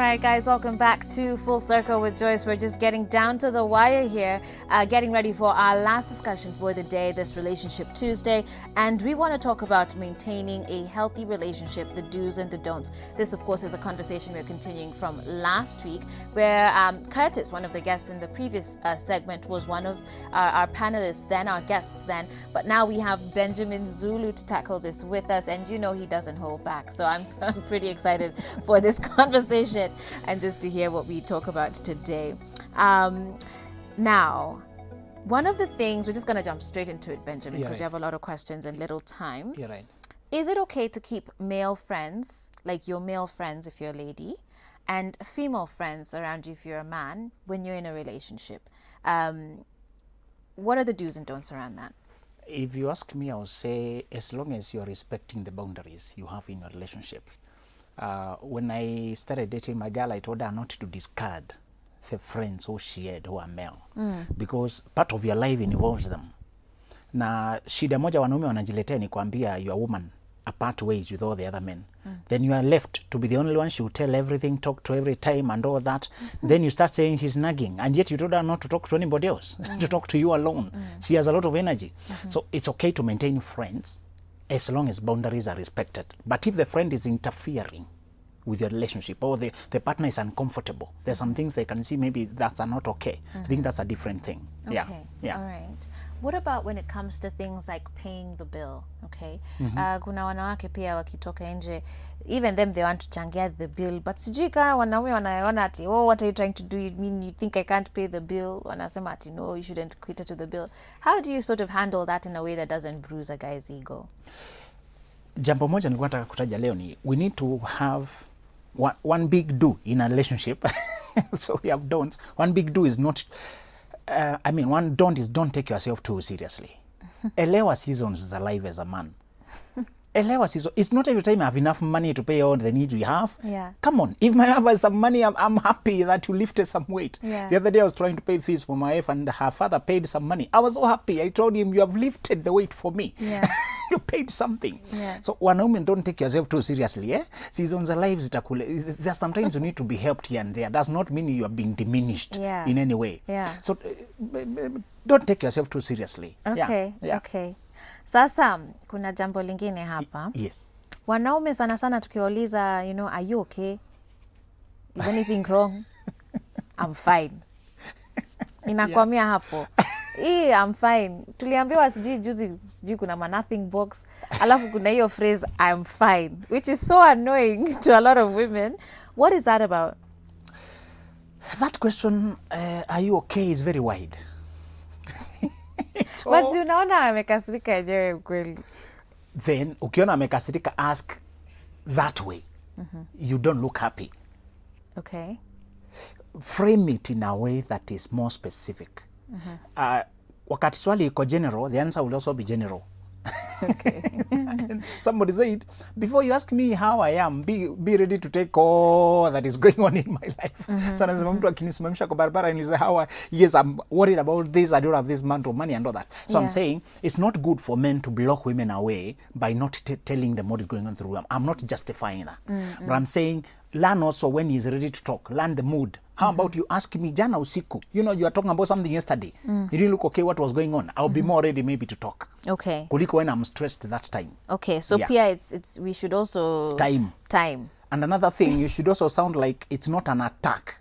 right, guys, welcome back to Full Circle with Joyce. We're just getting down to the wire here, getting ready for our last discussion for the day, this Relationship Tuesday. And we want to talk about maintaining a healthy relationship, the do's and the don'ts. This, of course, is a conversation we're continuing from last week, where Curtis, one of the guests in the previous segment, was one of our panelists then, our guests then. But now we have Benjamin Zulu to tackle this with us, and you know he doesn't hold back. So I'm pretty excited for this conversation and just to hear what we talk about today. Now, one of the things, we're just going to jump straight into it, Benjamin, because we have a lot of questions and little time. You're right. Is it okay to keep male friends, like your male friends if you're a lady, and female friends around you if you're a man when you're in a relationship? What are the do's and don'ts around that? If you ask me, I would say as long as you're respecting the boundaries you have in your relationship. When I started dating my girl, I told her not to discard the friends who she had who are male, because part of your life involves them. Na shida moja wanaume wanajiletea ni kuambia your woman apart ways with all the other men. Then you are left to be the only one she will tell everything, talk to every time and all that. Then you start saying she's nagging, and yet you told her not to talk to anybody else, to talk to you alone. She has a lot of energy. So it's okay to maintain friends as long as boundaries are respected. But if the friend is interfering with your relationship, or the partner is uncomfortable, there's some things they can see maybe that's not okay. I think that's a different thing. Okay. All right. What about when it comes to things like paying the bill? Okay. Kuna wanawake pia wakitoka nje, even them they want to changia the bill, but sijui kama wanaume wanaona ati, oh, what are you trying to do? You mean you think I can't pay the bill? Wanasema ati, no, you shouldn't cater to the bill. How do you sort of handle that in a way that doesn't bruise a guy's ego? Jambo moja nilikuwa nataka kutaja leo ni we need to have one big do in a relationship. So we have don'ts. One big do is not, one don't is don't take yourself too seriously. Elewa seasons is alive as a man. Elewa season. It's not every time I have enough money to pay all the needs we have. Yeah. Come on. If my wife has some money, I'm happy that you lifted some weight. Yeah. The other day I was trying to pay fees for my wife and her father paid some money. I was so happy. I told him, you have lifted the weight for me. Yeah. You paid something. Yeah. So wanaume, don't take yourself too seriously. Seasons are lives. There's sometimes you need to be helped here and there. Does not mean you are being diminished in any way. Yeah. So don't take yourself too seriously. Okay. Yeah. Okay. Sasa kuna jambo lingine hapa. Yes. Wanaume sana sana tukiwauliza, you know, are you okay? Is anything wrong? I'm fine. Inakwamia hapo. I'm fine. Tuliambiwa sijui juzi, sijui kuna nothing box. Alafu kuna hiyo phrase, I'm fine, which is so annoying to a lot of women. What is that about? That question, are you okay, is very wide. But unaona amekasirika yenyewe kweli. Then ukiona amekasirika, ask that way. You don't look happy. Okay. Frame it in a way that is more specific. Wakati swali iko general, the answer will also be general. Okay. Somebody said, before you ask me how I am, be ready to take all that is going on in my life. Sana nasema mtu akinisimamisha kwa barabara and you say, yes, I'm worried about this, I don't have this amount of money and all that. So I'm saying it's not good for men to block women away by not telling them what is going on through them. I'm not justifying that. But I'm saying learn also when he's ready to talk. Learn the mood. How about you ask me, jana usiku, you know, you are talking about something yesterday. You didn't look okay, what was going on? I'll be more ready maybe to talk. Okay. Kuliko when I'm stressed that time. Okay, so Pia, it's we should also... Time. And another thing, you should also sound like it's not an attack.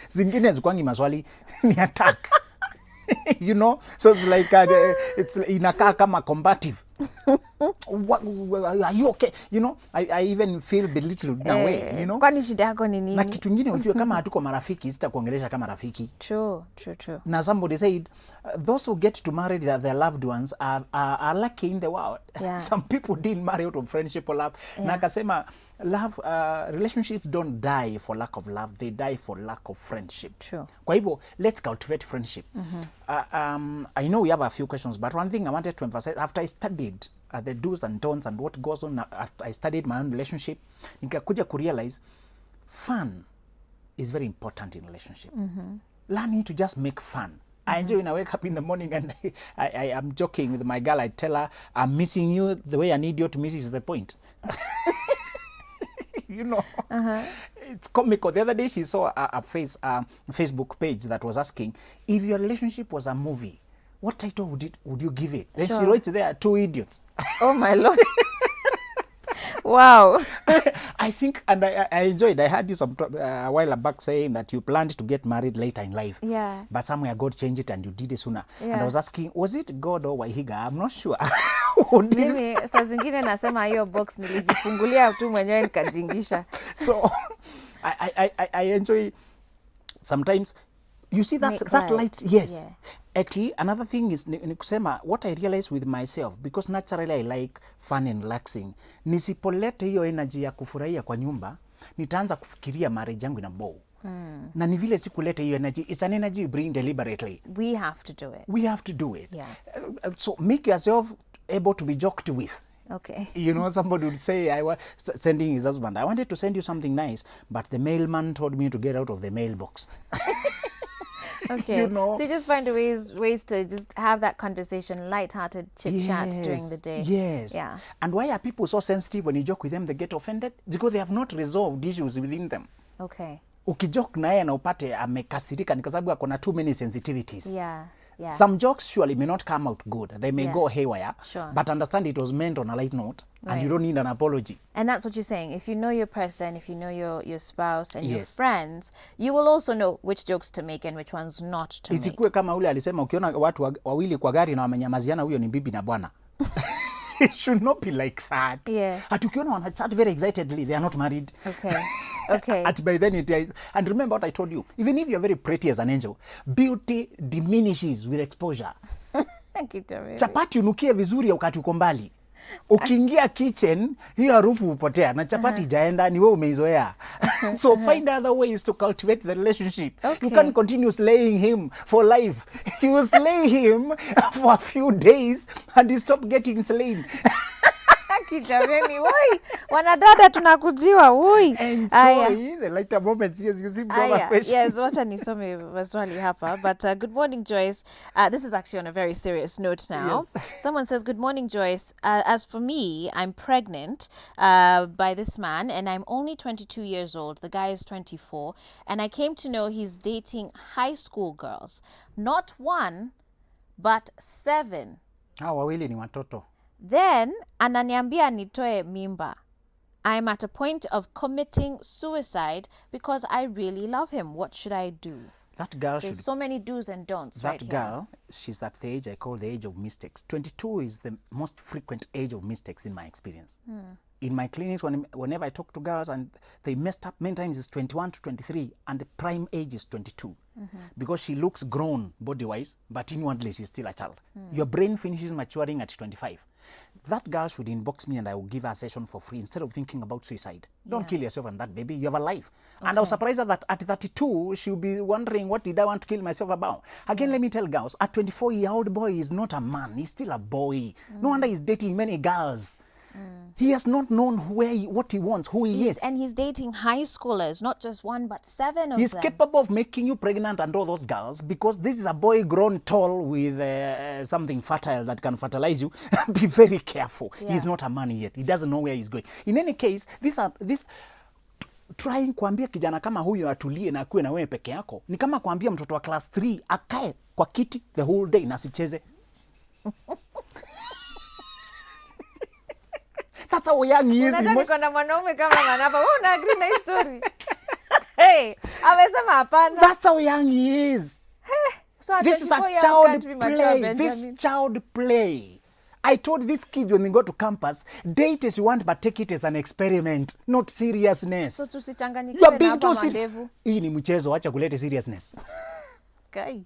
Zingine zikwangi maswali ni attack. You know, so it's like it's inakaa kama combative. Are you okay? You know, I even feel belittled in a way, you know. Kwani shida yako ni nini? Na kitu kingine ujue kama hatuko marafiki, sitakuongelesha kama rafiki. True. Now somebody said, those who get to marry their loved ones are lucky in the world. Yeah. Some people didn't marry out of friendship or love. Na akasema, love, relationships don't die for lack of love, they die for lack of friendship. True. Kwa hivyo, let's cultivate friendship. I know we have a few questions, but one thing I wanted to emphasize, after I studied the do's and don'ts and what goes on, after I studied my own relationship, nikakuja kurealize fun is very important in relationship. Learning to just make fun. I enjoy when I wake up in the morning and I am joking with my girl. I tell her, I'm missing you the way an idiot misses the point. you know. It's comical. The other day she saw a Facebook page that was asking, if your relationship was a movie, what title would you give it? Then she wrote there, Two Idiots. Oh my Lord. Wow. I think, and I enjoyed, I heard you a while back saying that you planned to get married later in life. Yeah. But somewhere God changed it and you did it sooner. Yeah. And I was asking, was it God or Waihiga? I'm not sure. Mimi saa zingine nasema hiyo box nilijifungulia tu mwenyewe nikajingisha. So I enjoy sometimes you see that light. Yes. Yeah. Eti, another thing is ni kusema what I realize with myself, because naturally I like fun and relaxing. Nisipolete hiyo energy ya kufurahia kwa nyumba, nitaanza kufikiria marriage yangu ina bow. Na ni vile sikulete hiyo energy. It's an energy you bring deliberately. We have to do it. We have to do it. Yeah. So make yourself able to be joked with. Okay. You know, somebody would say, I was sending his husband, I wanted to send you something nice, but the mailman told me to get out of the mailbox. Okay. You know? So you just find ways to just have that conversation, light-hearted chit-chat during the day. Yes. Yeah. And why are people so sensitive when you joke with them, they get offended? Because they have not resolved issues within them. Okay. Ukijoke naye na upate amekasirika ni kwa sababu akona too many sensitivities. Yeah. Yeah. Some jokes surely may not come out good. They may go haywire. Sure. But understand it was meant on a light note, and you don't need an apology. And that's what you're saying. If you know your person, if you know your spouse and your friends, you will also know which jokes to make and which ones not to make. Isikue kama ule alisema ukiona watu wawili kwa gari na wamenyamaziana huyo ni bibi na bwana. It should not be like that. Yeah. Atukiona wana chat very excitedly, they are not married. Okay. Okay. At by then and remember what I told you. Even if you're very pretty as an angel, beauty diminishes with exposure. Chapati unukie vizuri wakati uko mbali. Ukiingia kitchen, hiyo harufu hupotea na chapati jaenda ni wewe umeizoea. So find other ways to cultivate the relationship. Okay. You can't continue slaying him for life. You will slay him for a few days and he stop getting slain. Kijameni, woi, wanadada tunakujiwa, woi. Enjoy the lighter moments. Yes, you see question. Yes, wacha nisome maswali hapa. But good morning, Joyce. This is actually on a very serious note now. Yes. Someone says, good morning, Joyce. As for me, I'm pregnant by this man and I'm only 22 years old. The guy is 24. And I came to know he's dating high school girls. Not one, but 7. Hao wawili ni watoto. Then ananiambia nitoe mimba. I'm at a point of committing suicide because I really love him. What should I do? That girl There's so many do's and don'ts right here. That girl, she's at the age I call the age of mistakes. 22 is the most frequent age of mistakes in my experience. In my clinics, whenever I talk to girls and they messed up, many times it's 21 to 23 and the prime age is 22. Because she looks grown body-wise, but inwardly she's still a child. Your brain finishes maturing at 25. That girl should inbox me and I will give her a session for free instead of thinking about suicide. Don't kill yourself and that baby. You have a life. Okay. And I was surprised that at 32, she'll be wondering, what did I want to kill myself about? Again, let me tell girls, a 24-year-old boy is not a man. He's still a boy. No wonder he's dating many girls. He has not known what he wants, who he is. And he's dating high schoolers, not just one, but 7 of them. He's capable of making you pregnant and all those girls because this is a boy grown tall with something fertile that can fertilize you. Be very careful. Yeah. He's not a man yet. He doesn't know where he's going. In any case, trying kuambia kijana kama huyo atulie na akuwe na wewe peke yako ni kama kuambia mtoto wa class 3 akae kwa kiti the whole day na asicheze. That's how young he is. Kuna mwanaume kama manapa. Wewe una agree na hii story? Hey, amesema hapana. That's how young he is. So this is a child play. This child play. I told these kids when they go to campus, date as you want, but take it as an experiment, not seriousness. So tusichanganyike na hapa mandevu. Hii ni mchezo, acha kulete seriousness. Okay.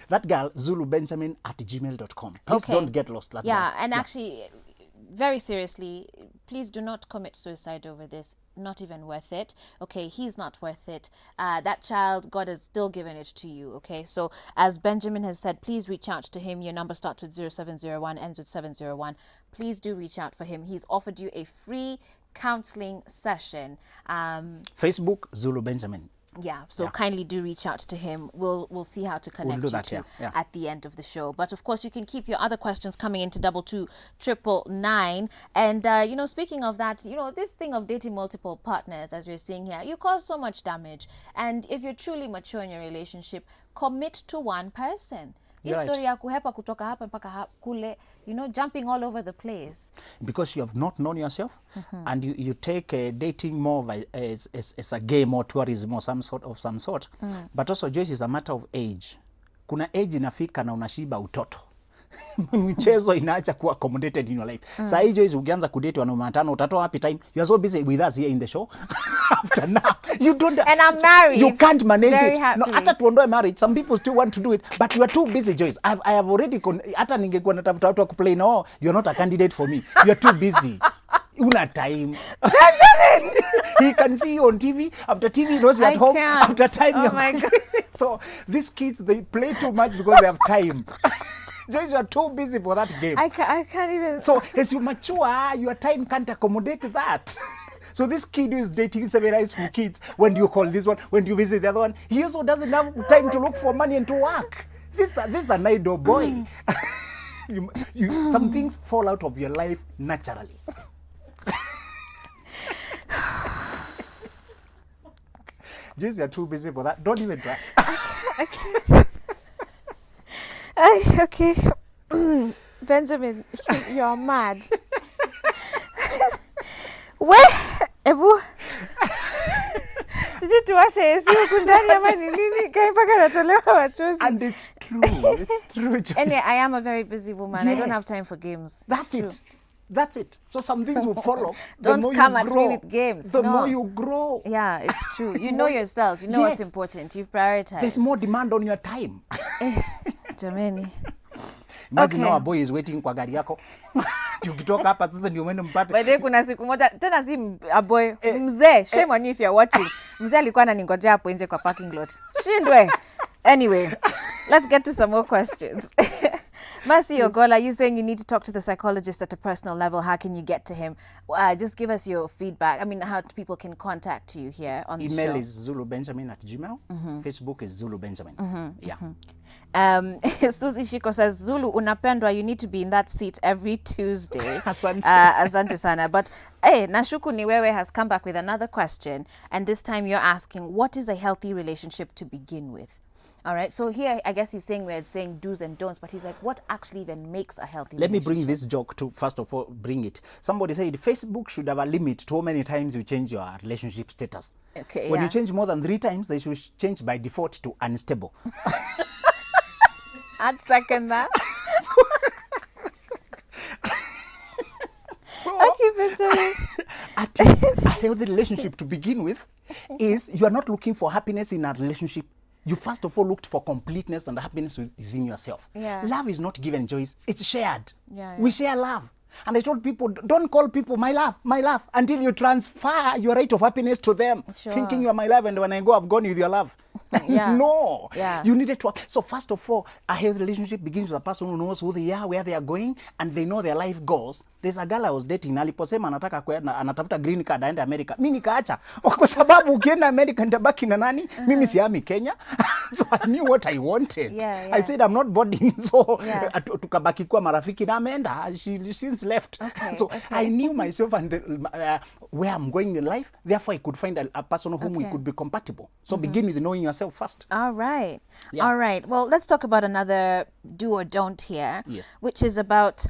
That girl, zulubenjamin@gmail.com. Please don't get lost. That girl. And actually, very seriously, please do not commit suicide over this. Not even worth it. Okay, he's not worth it. That child, God has still given it to you. Okay, so as Benjamin has said, please reach out to him. Your number starts with 0701, ends with 701. Please do reach out for him. He's offered you a free counseling session. Facebook, Zulu Benjamin. Yeah, so kindly do reach out to him. We'll see how to connect do that, you two yeah. at the end of the show. But of course, you can keep your other questions coming into 22999. And speaking of that, this thing of dating multiple partners, as we're seeing here, you cause so much damage. And if you're truly mature in your relationship, commit to one person. Story ya kuhepa kutoka hapa mpaka kule, jumping all over the place. Because you have not known yourself, and you take dating more as a game or tourism or some sort. But also, Joyce, is a matter of age. Kuna age inafika na unashiba utoto. Mchezo inaacha kuwa accommodated in your life. Saa hii Joyce, ukianza kudate wanaume watano, utatoa happy time. You are so busy with us here in the show. After now, you don't. And I'm married. You can't manage very it. Happy. No, hata tuondoe marriage. Some people still want to do it, but you are too busy, Joyce. I have already. Hata ningekuwa natafuta watu wa kuplay no, you are not a candidate for me. You are too busy. Una time. Benjamin! He can see you on TV. After TV, he knows you're at home. Can't. After time, oh my God. So these kids, they play too much because they have time. Joyce, you are too busy for that game. I can't even. So as you mature, your time can't accommodate that. So this kid who is dating 7 high school kids, when you call this one, when you visit the other one, he also doesn't have time to look for money and to work. This is an idle boy. Some things fall out of your life naturally. Just you're too busy for that. Don't even try. I can't. Okay. Benjamin, you're mad. Where? Ebu. Sijui tuwashe AC huku ndani ama ni nini? Kai mpaka natolewa machozi. And it's true. It's true. Anyway, I am a very busy woman. Yes. I don't have time for games. That's it. That's it. So some things will follow. Don't come at me with games. The more you grow. Yeah, it's true. You know yourself. You know what's important. You've prioritized. There's more demand on your time. Jamani. Imagine now a boy is waiting kwa gari yako. Tukitoka hapa sasa ndio uende mpate. By the way, kuna siku moja tena si a boy, mzee, shame on you if you're watching. Mzee alikuwa ananingojea hapo nje kwa parking lot. Shindwe. Anyway, let's get to some more questions. Mercy Ogola, you saying you need to talk to the psychologist at a personal level. How can you get to him? Just give us your feedback. I mean, how people can contact you here on the show. Email is zulubenjamin@gmail. Facebook is Zulu Benjamin. Yeah. Susie Shiko says, Zulu, unapendwa, you need to be in that seat every Tuesday. Asante. Asante sana. But hey, Nashuku Niwewe has come back with another question. And this time you're asking, what is a healthy relationship to begin with? All right. So here, I guess he's saying we're saying do's and don'ts, but he's like, what actually even makes a healthy Let me relationship? bring this joke to, first of all, bring it. Somebody said Facebook should have a limit to how many times you change your relationship status. Okay, when you change more than 3 times, they should change by default to unstable. I'd second that. Okay, Benjamin. A healthy relationship to begin with is you are not looking for happiness in a relationship. You first of all looked for completeness and happiness within yourself. Yeah. Love is not given, Joyce. It's shared. Yeah. We share love. And I told people, don't call people my love, until you transfer your right of happiness to them. Sure. Thinking you are my love, and when I go, I've gone with your love. Yeah. No. Yeah. You needed to. So first of all, a healthy relationship begins with a person who knows who they are, where they are going, and they know their life goals. There's a girl I was dating, aliposema anatafuta green card aende America. Mimi nikaacha. Kwa sababu ukienda America nitabaki na nani? Mimi siami Kenya. So I knew what I wanted. Yeah. I said I'm not boarding. So Yeah. tukabaki kuwa marafiki na ameenda. She's left. Okay, So okay. I knew myself and where I'm going in life. Therefore, I could find a person whom we Okay. could be compatible. So begin with knowing yourself first. All right. Yeah. All right. Well, let's talk about another do or don't here. Yes. Which is about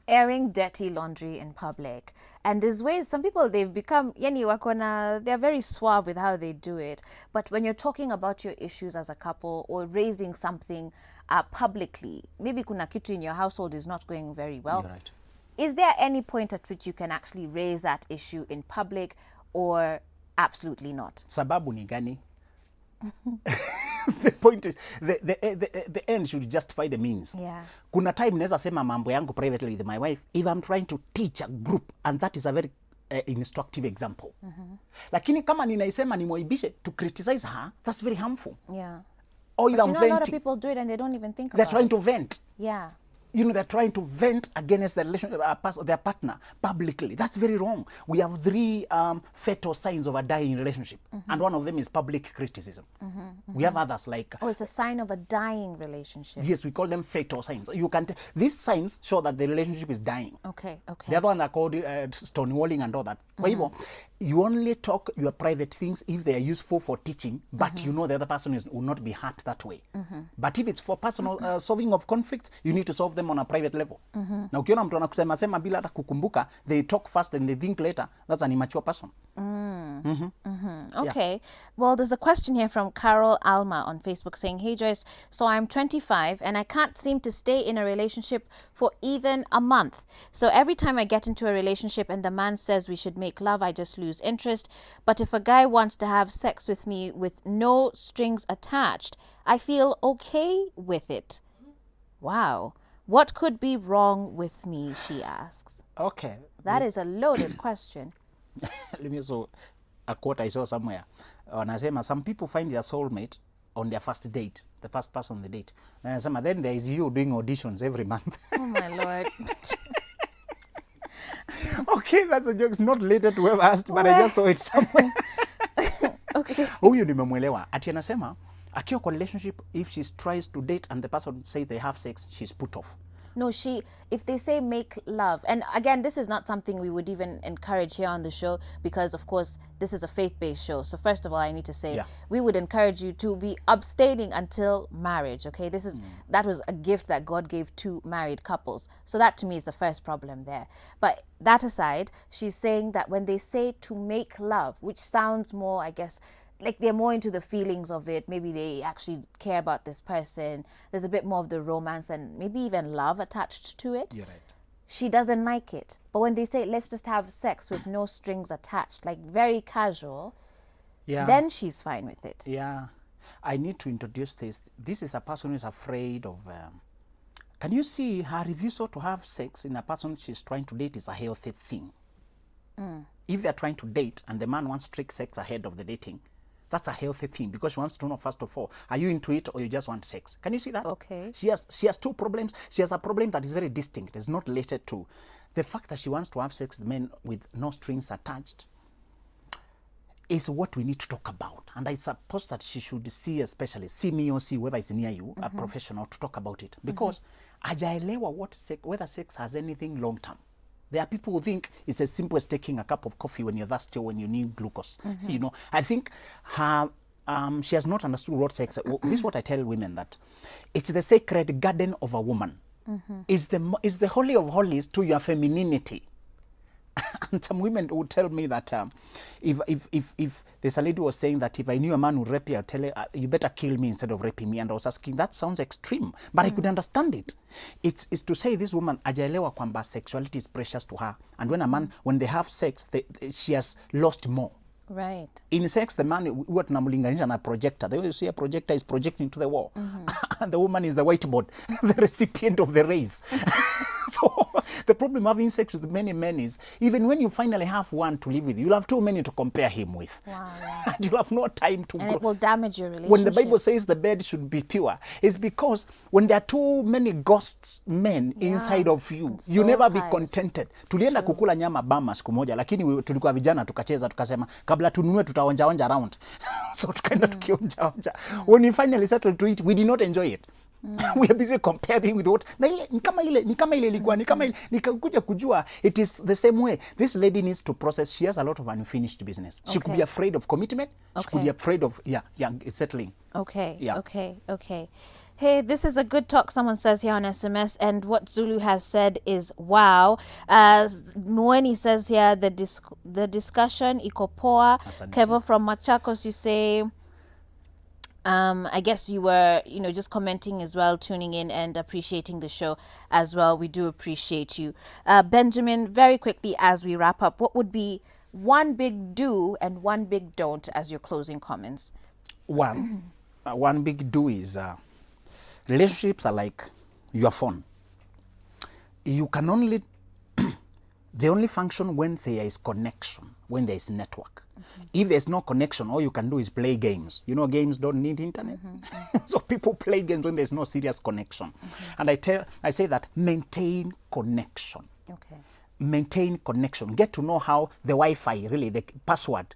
airing dirty laundry in public. And there's ways, some people, they've become, they're very suave with how they do it. But when you're talking about your issues as a couple or raising something publicly, maybe kuna kitu in your household is not going very well. You're right. Is there any point at which you can actually raise that issue in public or absolutely not? Sababu ni gani? The point is, the end should justify the means. Yeah. Kuna time naweza sema mambo yangu privately with my wife if I'm trying to teach a group, and that is a very instructive example. Lakini kama ninaisema nimwaibishe to criticize her, that's very harmful. Yeah. Or But I'm you know, a lot of venting. people do it and they don't even think They're about trying it. to vent. Yeah. they're trying to vent against their their partner publicly. That's very wrong. We have 3 fatal signs of a dying relationship, and one of them is public criticism. We have others like... Oh, it's a sign of a dying relationship. Yes, we call them fatal signs. You can these signs show that the relationship is dying. Okay. The other one are called stonewalling and all that. Kwa hivyo, you only talk your private things if they are useful for teaching, but you know the other person will not be hurt that way. But if it's for personal solving of conflicts, you need to solve them on a private level. Na ukiona mtu anakusema sema bila hata kukumbuka, they talk fast and they think later, that's an immature person. Okay. Yeah. Well, there's a question here from Carol Alma on Facebook saying, "Hey Joyce, so I'm 25 and I can't seem to stay in a relationship for even a month. So every time I get into a relationship and the man says we should make love, I just lose interest. But if a guy wants to have sex with me with no strings attached, I feel okay with it. Wow. What could be wrong with me?" she asks. Okay. That is a loaded question. Let me also a quote I saw somewhere. Wanasema some people find their soulmate on their first date, the first person on the date. Wanasema then there is you doing auditions every month. Oh my Lord. Okay, that's a joke. It's not related to whoever asked, but I just saw it somewhere. Okay. Huyu nimemwelewa. Ati anasema akiwa kwa relationship, if she tries to date and the person say they have sex, she's put off. No, if they say make love, and again, this is not something we would even encourage here on the show because, of course, this is a faith-based show. So first of all, I need to say, we would encourage you to be abstaining until marriage, okay? That was a gift that God gave to married couples. So that to me is the first problem there. But that aside, she's saying that when they say to make love, which sounds more, I guess, like they're more into the feelings of it. Maybe they actually care about this person. There's a bit more of the romance and maybe even love attached to it. You're right. She doesn't like it. But when they say, let's just have sex with no strings attached, like very casual, then she's fine with it. Yeah. I need to introduce this. This is a person who is afraid of... can you see her refusal to have sex in a person she's trying to date is a healthy thing? If they're trying to date and the man wants to take sex ahead of the dating, that's a healthy thing because she wants to know, first of all, are you into it or you just want sex? Can you see that? Okay. She has 2 problems. She has a problem that is very distinct. It's not related to the fact that she wants to have sex with men with no strings attached is what we need to talk about. And I suppose that she should see a specialist, see me or see whoever is near you, a professional, to talk about it. Because hajaelewa whether sex has anything long term. There are people who think it's as simple as taking a cup of coffee when you're thirsty or when you need glucose. I think she has not understood what sex. This is what I tell women, that it's the sacred garden of a woman. It's the holy of holies to your femininity. And some women would tell me that if there's a lady who was saying that if I knew a man would rape you, I'd tell her, you better kill me instead of raping me. And I was asking, that sounds extreme, but I could understand it. It's to say this woman, ajaelewa kwamba sexuality is precious to her. And when a man, when they have sex, she has lost more. Right. In sex, the man, huwa tunamulinganisha na projector. The way you see a projector is projecting to the wall. And the woman is the whiteboard, the recipient of the rays. So the problem having sex with many men is, even when you finally have one to live with, you'll have too many to compare him with. Wow. And you'll have no time to And it will damage your relationship. When the Bible says the bed should be pure, it's because when there are too many ghosts men inside of you, you never be contented. Tulienda kukula nyama Bama siku moja, lakini tulikuwa vijana tukacheza tukasema kabla tununue tutaonja around. So tukaenda tukionja. When we finally settled to it, we did not enjoy it. We are busy comparing with what ni kama ile ilikuwa nikakuja kujua it is the same way. This lady needs to process. She has a lot of unfinished business. She could be afraid of commitment. She could be afraid of settling. Okay. Hey, this is a good talk, someone says here on SMS, and what Zulu has said is wow. As Mweni says here, the discussion iko poa. Kevo from Machakos, you say, I guess you were, just commenting as well, tuning in and appreciating the show as well. We do appreciate you. Benjamin, very quickly as we wrap up, what would be one big do and one big don't as your closing comments? One big do is relationships are like your phone. You can only, they only function when there is connection, when there is network. If there's no connection, all you can do is play games. You know, games don't need internet. So people play games when there's no serious connection. And I say that maintain connection. Okay. Maintain connection. Get to know how the Wi-Fi, really, the password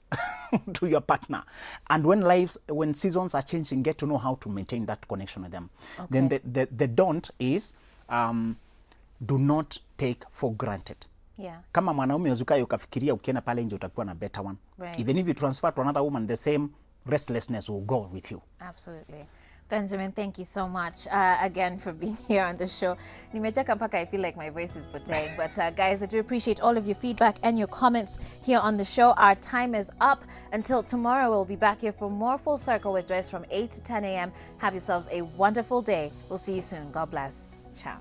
to your partner. And when seasons are changing, get to know how to maintain that connection with them. Okay. Then the don't is do not take for granted. Yeah. Kama mwanaume uzukai ukafikiria ukienda pale nje utakuwa na better one. Right. Even if you transfer to another woman, the same restlessness will go with you. Absolutely. Benjamin, thank you so much again for being here on the show. Nimecheka mpaka I feel like my voice is potaying. But guys, I do appreciate all of your feedback and your comments here on the show. Our time is up. Until tomorrow, we'll be back here for more Full Circle with Joyce from 8 to 10 a.m. Have yourselves a wonderful day. We'll see you soon. God bless. Ciao.